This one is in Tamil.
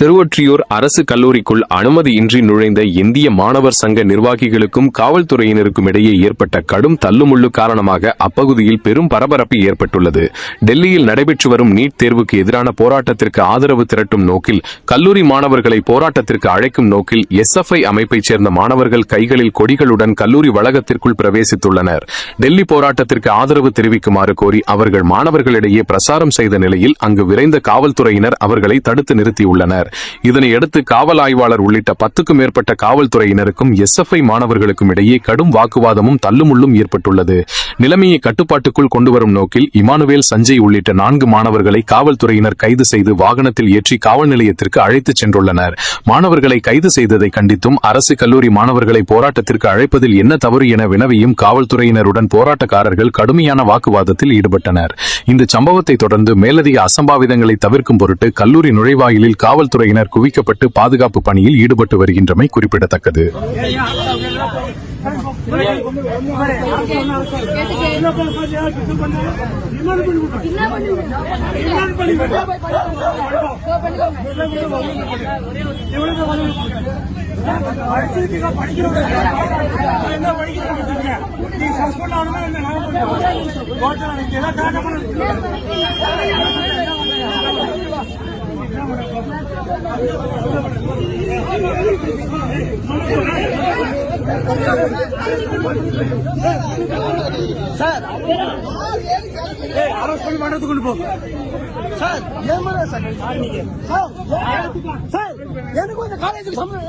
திருவொற்றியூர் அரசு கல்லூரிக்குள் அனுமதியின்றி நுழைந்த இந்திய மாணவர் சங்க நிர்வாகிகளுக்கும் காவல்துறையினருக்கும் இடையே ஏற்பட்ட கடும் தள்ளுமுள்ளு காரணமாக அப்பகுதியில் பெரும் பரபரப்பு ஏற்பட்டுள்ளது. டெல்லியில் நடைபெற்று வரும் நீட் தேர்வுக்கு எதிரான போராட்டத்திற்கு ஆதரவு திரட்டும் நோக்கில் கல்லூரி மாணவர்களை போராட்டத்திற்கு அழைக்கும் நோக்கில் SFI அமைப்பைச் சேர்ந்த மாணவர்கள் கைகளில் கொடிகளுடன் கல்லூரி வளாகத்திற்குள் பிரவேசித்துள்ளனர். டெல்லி போராட்டத்திற்கு ஆதரவு தெரிவிக்குமாறு கோரி அவர்கள் மாணவர்களிடையே பிரசாரம் செய்த நிலையில் அங்கு விரைந்த காவல்துறையினர் அவர்களை தடுத்து நிறுத்தியுள்ளனர். இதனையடுத்து காவல் ஆய்வாளர் உள்ளிட்ட 10க்கும் மேற்பட்ட காவல்துறையினருக்கும் SFI மாணவர்களுக்கும் இடையே கடும் வாக்குவாதமும் தள்ளுமுள்ளும் ஏற்பட்டுள்ளது. நிலைமையை கட்டுப்பாட்டுக்குள் கொண்டுவரும் நோக்கில் இமானுவேல், சஞ்சய் உள்ளிட்ட 4 மாணவர்களை காவல்துறையினர் கைது செய்து வாகனத்தில் ஏற்றி காவல் நிலையத்திற்கு அழைத்துச் சென்றுள்ளனர். மாணவர்களை கைது செய்ததை கண்டித்தும் அரசு கல்லூரி மாணவர்களை போராட்டத்திற்கு அழைப்பதில் என்ன தவறு என வினவியும் காவல்துறையினருடன் போராட்டக்காரர்கள் கடுமையான வாக்குவாதத்தில் ஈடுபட்டனர். இந்த சம்பவத்தை தொடர்ந்து மேலதிக அசம்பாவிதங்களை தவிர்க்கும் பொருட்டு கல்லூரி நுழைவாயிலில் காவல்துறையினர் குவிக்கப்பட்டு பாதுகாப்பு பணியில் ஈடுபட்டு வருகின்றமை குறிப்பிடத்தக்கது. சார் அரசு பண்ணி மாட்டது கொண்டு போ சார். ஏன் சார் எனக்கு இந்த காலேஜுக்கு சம்பளம்